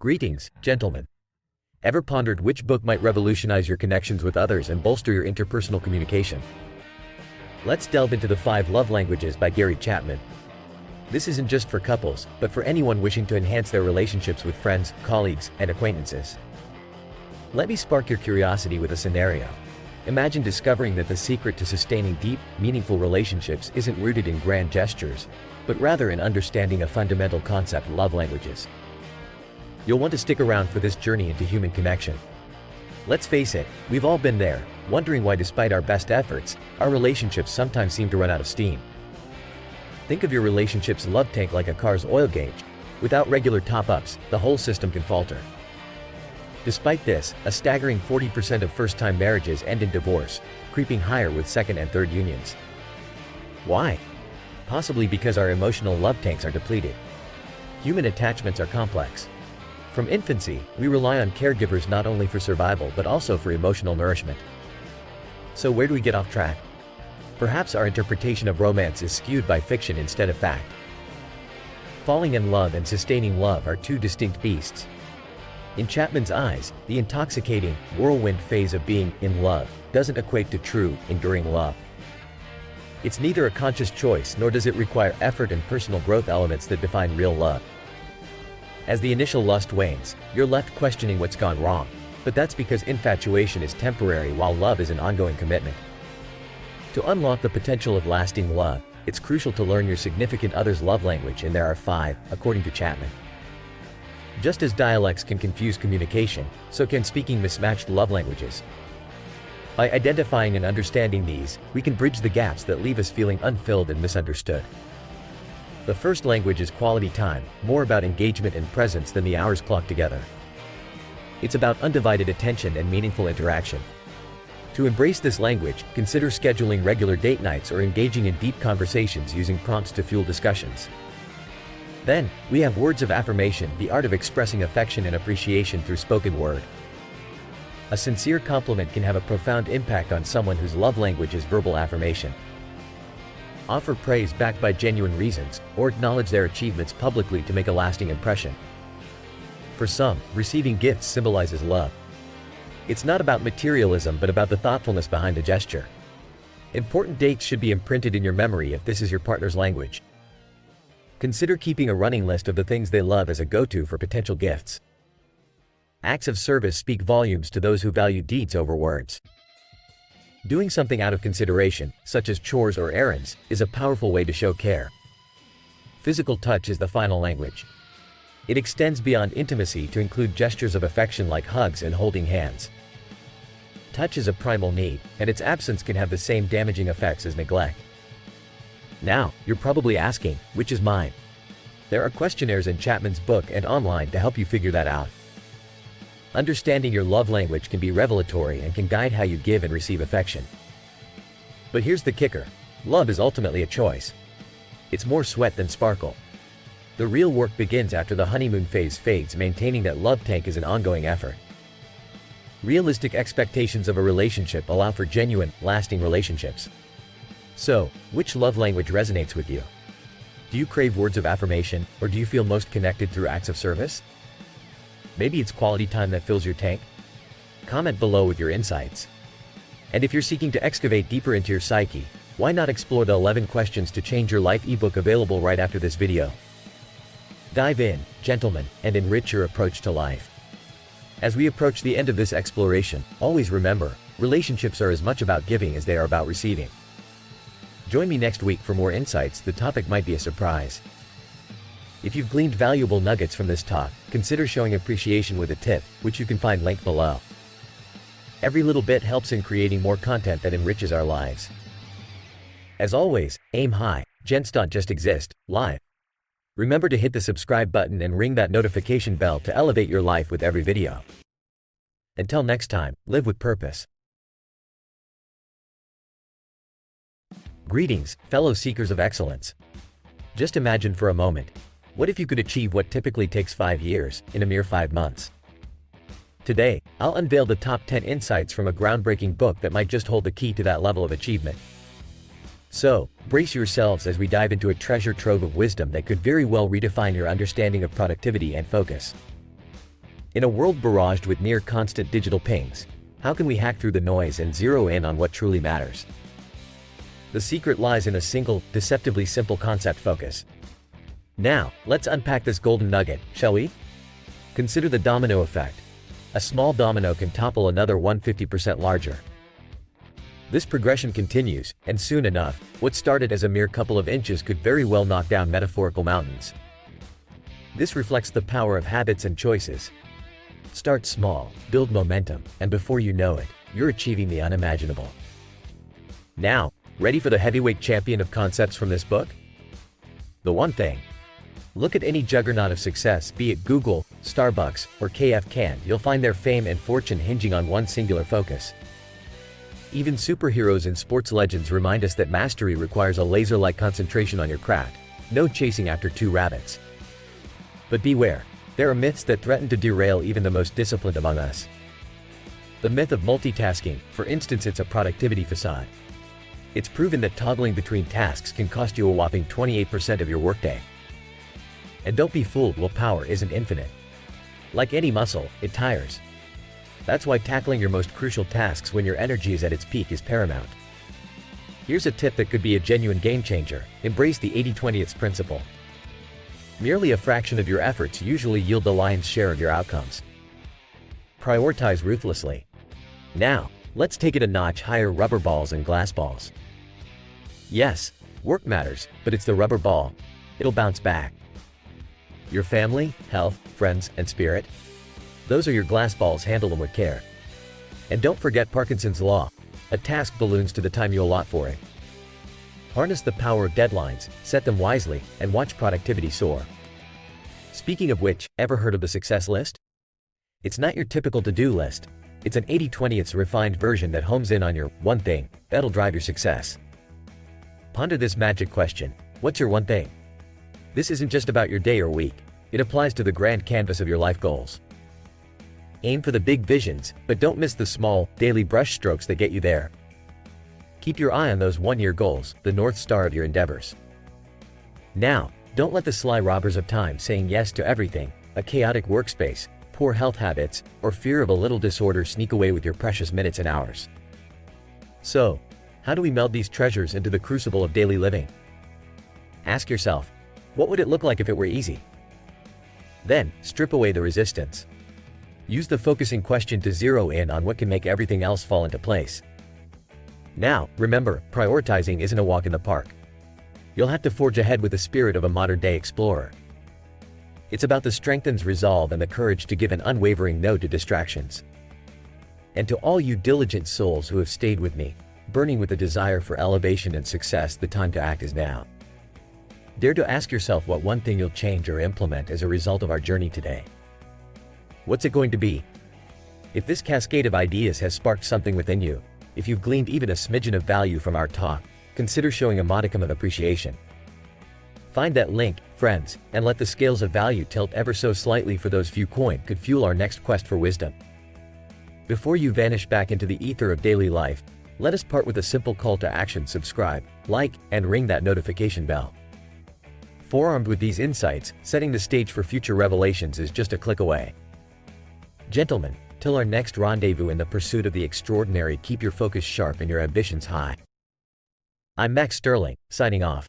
Greetings, gentlemen. Ever pondered which book might revolutionize your connections with others and bolster your interpersonal communication? Let's delve into the 5 Love Languages by Gary Chapman. This isn't just for couples, but for anyone wishing to enhance their relationships with friends, colleagues, and acquaintances. Let me spark your curiosity with a scenario. Imagine discovering that the secret to sustaining deep, meaningful relationships isn't rooted in grand gestures, but rather in understanding a fundamental concept: love languages. You'll want to stick around for this journey into human connection. Let's face it, we've all been there, wondering why despite our best efforts, our relationships sometimes seem to run out of steam. Think of your relationship's love tank like a car's oil gauge. Without regular top-ups, the whole system can falter. Despite this, a staggering 40% of first-time marriages end in divorce, creeping higher with second and third unions. Why? Possibly because our emotional love tanks are depleted. Human attachments are complex. From infancy, we rely on caregivers not only for survival but also for emotional nourishment. So where do we get off track? Perhaps our interpretation of romance is skewed by fiction instead of fact. Falling in love and sustaining love are two distinct beasts. In Chapman's eyes, the intoxicating, whirlwind phase of being in love doesn't equate to true, enduring love. It's neither a conscious choice nor does it require effort and personal growth elements that define real love. As the initial lust wanes, you're left questioning what's gone wrong, but that's because infatuation is temporary while love is an ongoing commitment. To unlock the potential of lasting love, it's crucial to learn your significant other's love language, and there are 5, according to Chapman. Just as dialects can confuse communication, so can speaking mismatched love languages. By identifying and understanding these, we can bridge the gaps that leave us feeling unfilled and misunderstood. The first language is quality time, more about engagement and presence than the hours clocked together. It's about undivided attention and meaningful interaction. To embrace this language, consider scheduling regular date nights or engaging in deep conversations using prompts to fuel discussions. Then, we have words of affirmation, the art of expressing affection and appreciation through spoken word. A sincere compliment can have a profound impact on someone whose love language is verbal affirmation. Offer praise backed by genuine reasons, or acknowledge their achievements publicly to make a lasting impression. For some, receiving gifts symbolizes love. It's not about materialism but about the thoughtfulness behind the gesture. Important dates should be imprinted in your memory if this is your partner's language. Consider keeping a running list of the things they love as a go-to for potential gifts. Acts of service speak volumes to those who value deeds over words. Doing something out of consideration, such as chores or errands, is a powerful way to show care. Physical touch is the final language. It extends beyond intimacy to include gestures of affection like hugs and holding hands. Touch is a primal need, and its absence can have the same damaging effects as neglect. Now, you're probably asking, which is mine? There are questionnaires in Chapman's book and online to help you figure that out. Understanding your love language can be revelatory and can guide how you give and receive affection. But here's the kicker: love is ultimately a choice. It's more sweat than sparkle. The real work begins after the honeymoon phase fades. Maintaining that love tank is an ongoing effort. Realistic expectations of a relationship allow for genuine, lasting relationships. So, which love language resonates with you? Do you crave words of affirmation, or do you feel most connected through acts of service? Maybe it's quality time that fills your tank? Comment below with your insights. And if you're seeking to excavate deeper into your psyche, why not explore the 11 Questions to Change Your Life ebook available right after this video? Dive in, gentlemen, and enrich your approach to life. As we approach the end of this exploration, always remember, relationships are as much about giving as they are about receiving. Join me next week for more insights. The topic might be a surprise. If you've gleaned valuable nuggets from this talk, consider showing appreciation with a tip, which you can find linked below. Every little bit helps in creating more content that enriches our lives. As always, aim high, gents don't just exist, live. Remember to hit the subscribe button and ring that notification bell to elevate your life with every video. Until next time, live with purpose. Greetings, fellow seekers of excellence. Just imagine for a moment. What if you could achieve what typically takes 5 years, in a mere 5 months? Today, I'll unveil the top 10 insights from a groundbreaking book that might just hold the key to that level of achievement. So, brace yourselves as we dive into a treasure trove of wisdom that could very well redefine your understanding of productivity and focus. In a world barraged with near-constant digital pings, how can we hack through the noise and zero in on what truly matters? The secret lies in a single, deceptively simple concept: focus. Now, let's unpack this golden nugget, shall we? Consider the domino effect. A small domino can topple another 150% larger. This progression continues, and soon enough, what started as a mere couple of inches could very well knock down metaphorical mountains. This reflects the power of habits and choices. Start small, build momentum, and before you know it, you're achieving the unimaginable. Now, ready for the heavyweight champion of concepts from this book? The one thing. Look at any juggernaut of success, be it Google, Starbucks, or KF Can, you'll find their fame and fortune hinging on one singular focus. Even superheroes and sports legends remind us that mastery requires a laser-like concentration on your craft, no chasing after two rabbits. But beware, there are myths that threaten to derail even the most disciplined among us. The myth of multitasking, for instance, it's a productivity facade. It's proven that toggling between tasks can cost you a whopping 28% of your workday. And don't be fooled, willpower isn't infinite. Like any muscle, it tires. That's why tackling your most crucial tasks when your energy is at its peak is paramount. Here's a tip that could be a genuine game changer: embrace the 80-20 principle. Merely a fraction of your efforts usually yield the lion's share of your outcomes. Prioritize ruthlessly. Now, let's take it a notch higher: rubber balls and glass balls. Yes, work matters, but it's the rubber ball. It'll bounce back. Your family, health, friends, and spirit? Those are your glass balls. Handle them with care. And don't forget Parkinson's law. A task balloons to the time you allot for it. Harness the power of deadlines, set them wisely, and watch productivity soar. Speaking of which, ever heard of the success list? It's not your typical to-do list. It's an 80-20 refined version that homes in on your one thing that'll drive your success. Ponder this magic question: what's your one thing? This isn't just about your day or week. It applies to the grand canvas of your life goals. Aim for the big visions, but don't miss the small, daily brushstrokes that get you there. Keep your eye on those one-year goals, the North Star of your endeavors. Now, don't let the sly robbers of time saying yes to everything, a chaotic workspace, poor health habits, or fear of a little disorder sneak away with your precious minutes and hours. So, how do we meld these treasures into the crucible of daily living? Ask yourself, what would it look like if it were easy? Then, strip away the resistance. Use the focusing question to zero in on what can make everything else fall into place. Now, remember, prioritizing isn't a walk in the park. You'll have to forge ahead with the spirit of a modern-day explorer. It's about the strengthened resolve and the courage to give an unwavering no to distractions. And to all you diligent souls who have stayed with me, burning with a desire for elevation and success, the time to act is now. Dare to ask yourself what one thing you'll change or implement as a result of our journey today. What's it going to be? If this cascade of ideas has sparked something within you, if you've gleaned even a smidgen of value from our talk, consider showing a modicum of appreciation. Find that link, friends, and let the scales of value tilt ever so slightly for those few coin could fuel our next quest for wisdom. Before you vanish back into the ether of daily life, let us part with a simple call to action: subscribe, like, and ring that notification bell. Forearmed with these insights, setting the stage for future revelations is just a click away. Gentlemen, till our next rendezvous in the pursuit of the extraordinary, keep your focus sharp and your ambitions high. I'm Max Sterling, signing off.